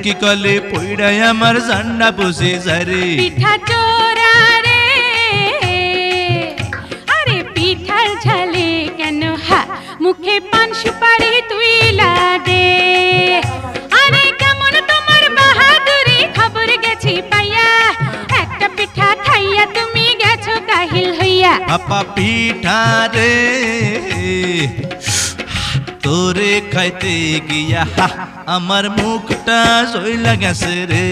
কি কলে পইড়াই আমার জান্না পুষে যারে পিঠা চোরা রে আরে পিঠার ঝালে কেন হা মুখে পান সুপারি তুই দে আরে কেমন তোমার বাহাদুরি খবর গেছি পাইয়া একটা পিঠা খাইয়া তুমি গেছো কাহিল হইয়া আপা পিঠা রে তোরে খাইতে গিয়া আমার মুখটা সইলা গেছে রে